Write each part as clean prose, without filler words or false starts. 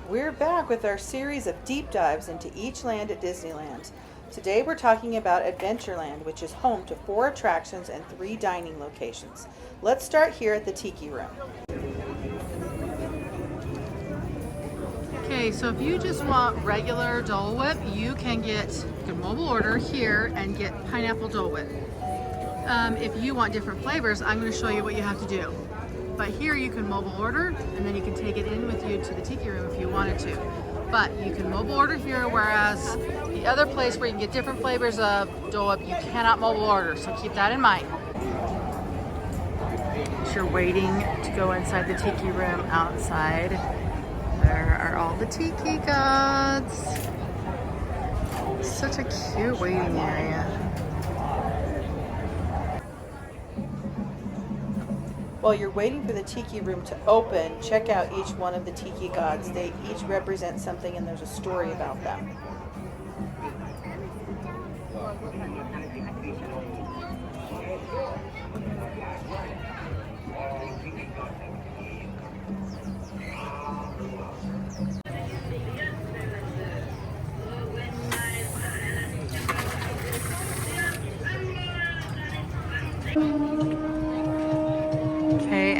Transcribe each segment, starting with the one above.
We're back with our series of deep dives into each land at Disneyland. Today we're talking about Adventureland, which is home to 4 attractions and 3 dining locations. Let's start here at the Tiki Room. Okay, so if you just want regular Dole Whip, you can mobile order here and get pineapple Dole Whip. If you want different flavors, I'm going to show you what you have to do. But here you can mobile order, and then you can take it in with you to the Tiki Room if you wanted to. But you can mobile order here, whereas the other place where you can get different flavors of Dole Whip, you cannot mobile order, so keep that in mind. As you're waiting to go inside the Tiki Room outside, there are all the Tiki gods. Such a cute waiting area. While you're waiting for the Tiki Room to open, check out each one of the Tiki gods. They each represent something and there's a story about them.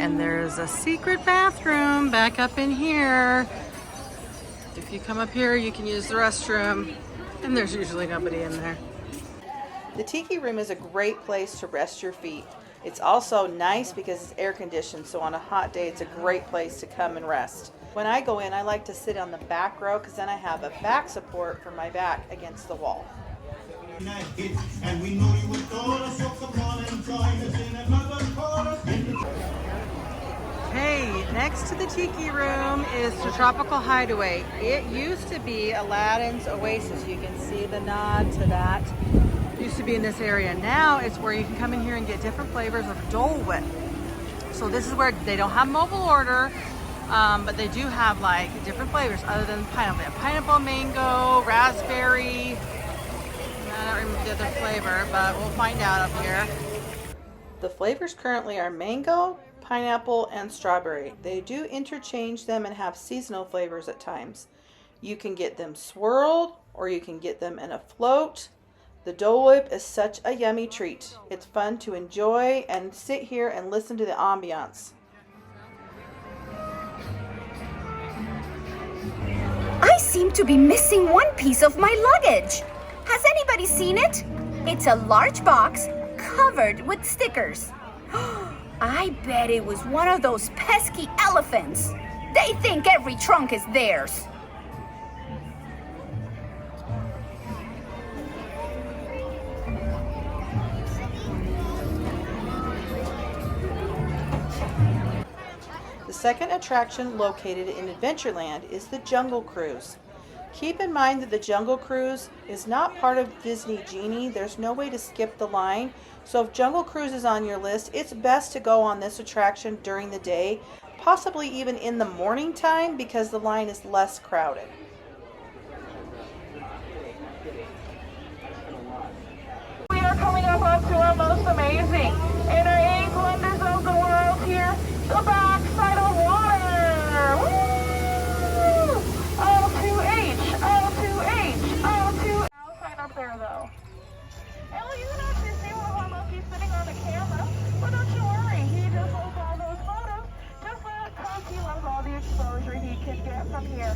And there's a secret bathroom back up in here. If you come up here, you can use the restroom, and there's usually nobody in there. The Tiki Room is a great place to rest your feet. It's also nice because it's air conditioned, so on a hot day it's a great place to come and rest. When I go in, I like to sit on the back row because then I have a back support for my back against the wall. Hey, next to the Tiki Room is the Tropical Hideaway. It used to be Aladdin's Oasis. You can see the nod to that. It used to be in this area. Now it's where you can come in here and get different flavors of Dole Whip. So this is where they don't have mobile order, but they do have like different flavors other than pineapple. They have pineapple, mango, raspberry. I don't remember the other flavor, but we'll find out up here. The flavors currently are mango, pineapple, and strawberry. They do interchange them and have seasonal flavors at times. You can get them swirled or you can get them in a float. The Dole Whip is such a yummy treat. It's fun to enjoy and sit here and listen to the ambiance. I seem to be missing one piece of my luggage. Has anybody seen it? It's a large box covered with stickers. I bet it was one of those pesky elephants. They think every trunk is theirs. The second attraction located in Adventureland is the Jungle Cruise. Keep in mind that the Jungle Cruise is not part of Disney Genie. There's no way to skip the line. So if Jungle Cruise is on your list, it's best to go on this attraction during the day, possibly even in the morning time because the line is less crowded. We are coming up onto our most amazing and our 8 wonders of the world here, the backside of water. Woo! O2H, O2H, O2H. I'll sign up there though. And well, you can actually see one of our monkeys sitting on the camera, but don't you worry, he just holds all those photos, just because he loves all the exposure he can get from here.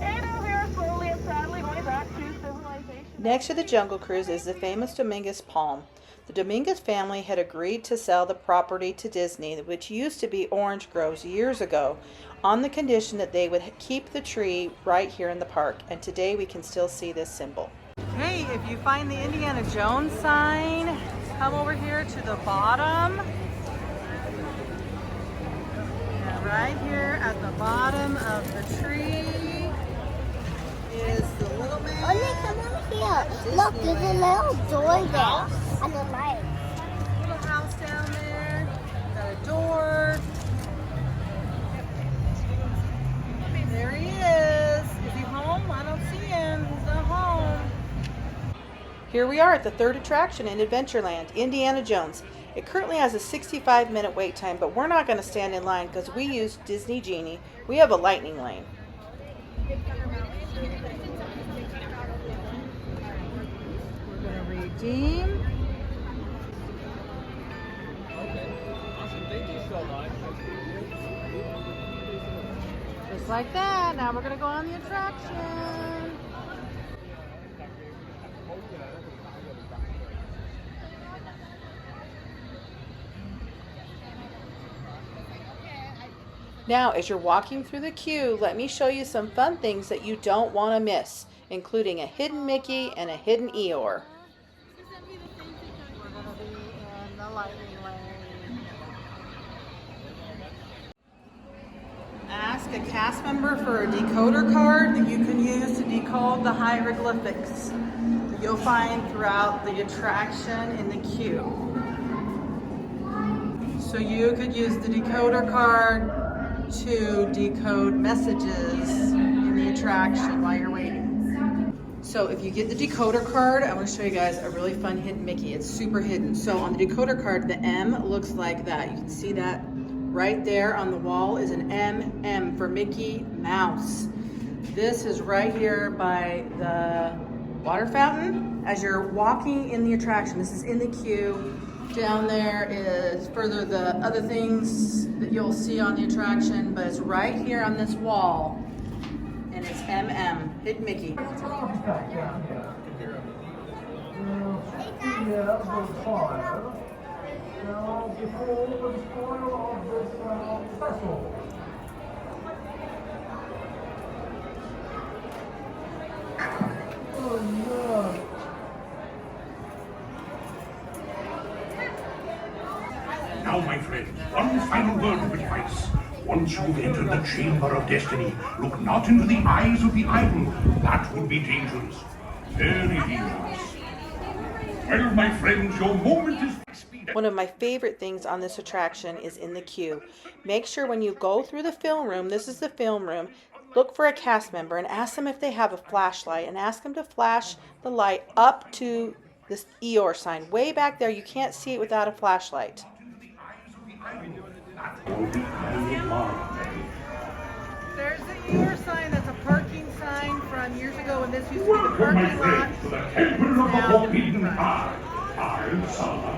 And we are slowly and sadly going back to civilization. Next to the Jungle Cruise is the famous Dominguez Palm. The Dominguez family had agreed to sell the property to Disney, which used to be orange groves years ago, on the condition that they would keep the tree right here in the park. And today we can still see this symbol. Hey, if you find the Indiana Jones sign, come over here to the bottom. And right here at the bottom of the tree is the little man. Only come over here. Look, there's a little door there. On the light. Little house down there. Got a door. There he is. Is he home? I don't see him. He's not home. Here we are at the third attraction in Adventureland, Indiana Jones. It currently has a 65-minute wait time, but we're not going to stand in line because we use Disney Genie. We have a lightning lane. We're going to redeem. Okay, awesome. Thank you so much. Just like that. Now we're going to go on the attraction. Now, as you're walking through the queue, let me show you some fun things that you don't want to miss, including a hidden Mickey and a hidden Eeyore. We're going to be in the lightning lane. Ask a cast member for a decoder card that you can use to decode the hieroglyphics that you'll find throughout the attraction in the queue. So you could use the decoder card to decode messages in the attraction while you're waiting. So if you get the decoder card, I want to show you guys a really fun hidden Mickey. It's super hidden. So on the decoder card, the M looks like that. You can see that right there on the wall is an M for Mickey Mouse. This is right here by the water fountain. As you're walking in the attraction, this is in the queue. Down there is further the other things that you'll see on the attraction, but it's right here on this wall, and it's hidden Mickey. Now, my friends, one final word of advice. Once you've entered the Chamber of Destiny, look not into the eyes of the idol. That would be dangerous. Very dangerous. Well, my friends, your moment is speed. One of my favorite things on this attraction is in the queue. Make sure when you go through the film room, this is the film room, look for a cast member and ask them if they have a flashlight and ask them to flash the light up to this Eeyore sign. Way back there, you can't see it without a flashlight. There's the Eeyore sign. That's a parking sign from years ago when this used to be the parking lot. To the temple of the Forbidden Eye. I'm Salah.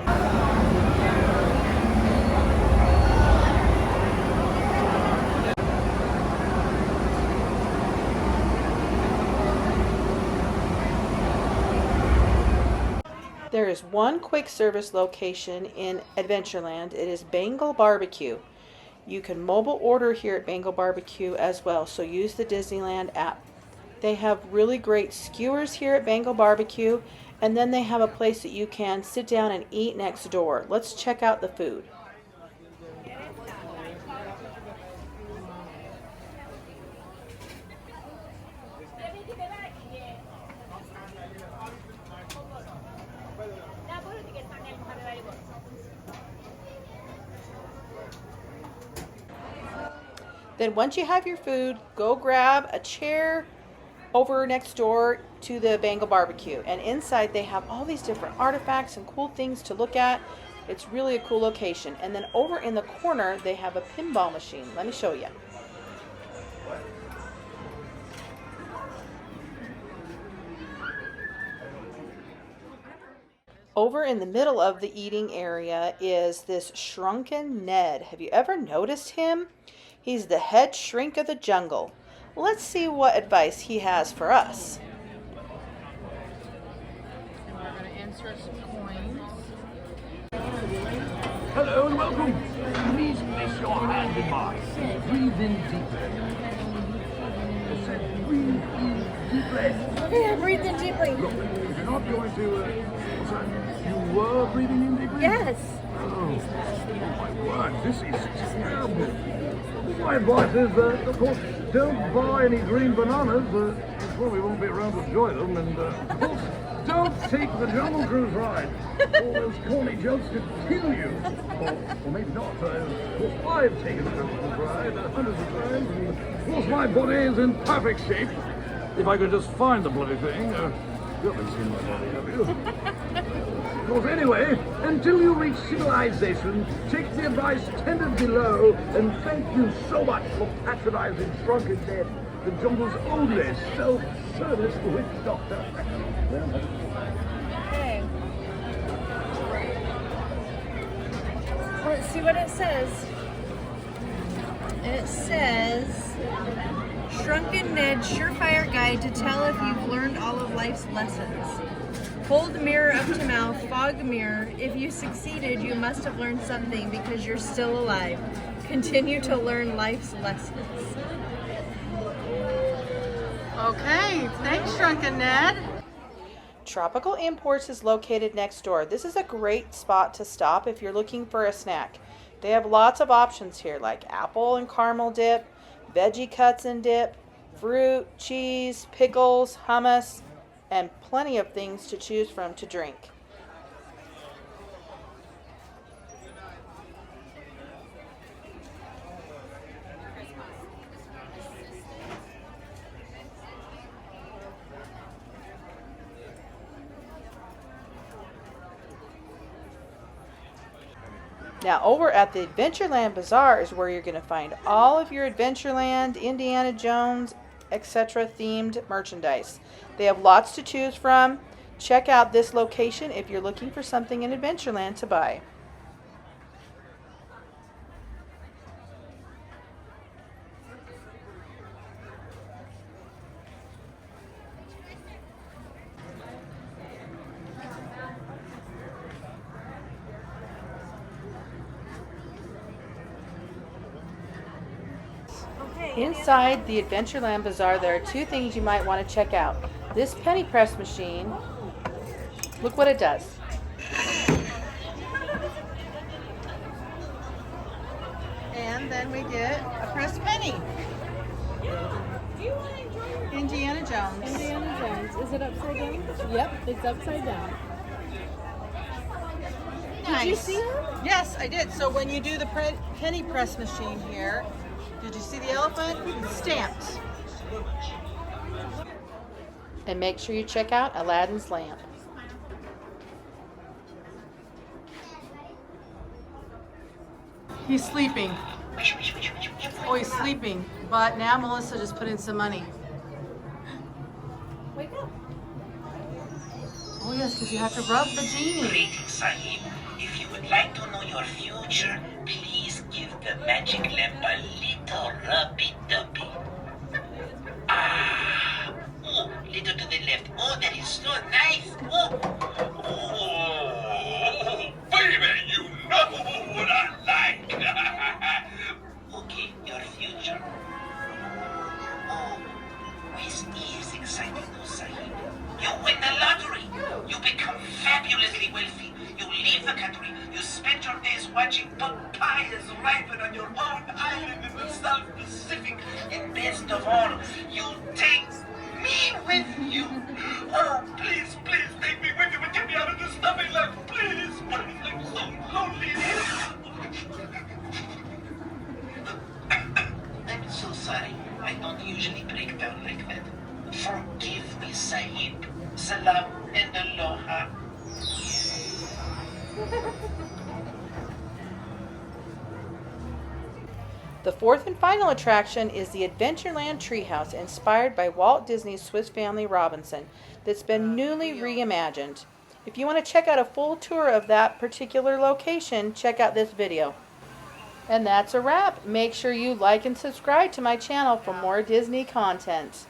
There is one quick service location in Adventureland. It is Bengal Barbecue. You can mobile order here at Bengal Barbecue as well, so use the Disneyland app. They have really great skewers here at Bengal Barbecue, and then they have a place that you can sit down and eat next door. Let's check out the food. Then once you have your food, go grab a chair over next door to the Bengal Barbecue. And inside they have all these different artifacts and cool things to look at. It's really a cool location. And then over in the corner, they have a pinball machine. Let me show you. Over in the middle of the eating area is this shrunken Ned. Have you ever noticed him? He's the head shrink of the jungle. Let's see what advice he has for us. And we're going to insert some coins. Hello and welcome. Please place your hand in mine. Breathe in deeply. I said breathe in deeply. Yeah, breathe in deeply. Look, if you're not going to... you were breathing in deeply? Yes. Oh my word, this is terrible. My advice is, of course, don't buy any green bananas. You probably won't be around to enjoy them. And, of course, don't take the Jungle Cruise ride. All those corny jokes could kill you. Or maybe not. Of course, I've taken the Jungle Cruise ride hundreds of times. And, of course, my body is in perfect shape. If I could just find the bloody thing. You haven't seen my body, have you? Of course, anyway, until you reach civilization, take the advice tendered below, and thank you so much for patronizing Shrunken Ned, the jungle's only self-service witch doctor. Okay. Let's see what it says. It says, Shrunken Ned's surefire guide to tell if you've learned all of life's lessons. Hold mirror up to mouth, fog mirror. If you succeeded, you must have learned something because you're still alive. Continue to learn life's lessons. Okay, thanks, Shrunken Ned. Tropical Imports is located next door. This is a great spot to stop if you're looking for a snack. They have lots of options here like apple and caramel dip, veggie cuts and dip, fruit, cheese, pickles, hummus, and plenty of things to choose from to drink. Now over at the Adventureland Bazaar is where you're going to find all of your Adventureland, Indiana Jones, etc. themed merchandise. They have lots to choose from. Check out this location if you're looking for something in Adventureland to buy. Inside the Adventureland Bazaar, there are two things you might want to check out. This penny press machine, look what it does. And then we get a pressed penny. Indiana Jones. Indiana Jones. Is it upside down? Yep, it's upside down. Nice. Did you see him? Yes, I did. So when you do the penny press machine here, did you see the elephant? It's stamped. And make sure you check out Aladdin's lamp. He's sleeping. Oh, he's sleeping. But now Melissa just put in some money. Wake up. Oh yes, because you have to rub the genie. Greetings, Sahib. If you would like to know your future, please give the magic lamp a little rubby-dubby. Ah! Oh, little to the left. Oh, that is so nice. Oh! Oh! Baby, you know what I like. Okay, your future. Oh, this is exciting news, Sahib. You win the lottery. You become fabulously wealthy. You leave the country. You spend your days watching papayas ripen on your own island in the South Pacific. And best of all, you take me with you. Oh, please, please take me with you and get me out of this stuffy life. Please, please, I'm so lonely. I'm so sorry. I don't usually break down like that. Forgive me, Sahib. Salam and aloha. The fourth and final attraction is the Adventureland Treehouse, inspired by Walt Disney's Swiss Family Robinson, that's been newly reimagined. If you want to check out a full tour of that particular location, check out this video. And that's a wrap. Make sure you like and subscribe to my channel for more Disney content.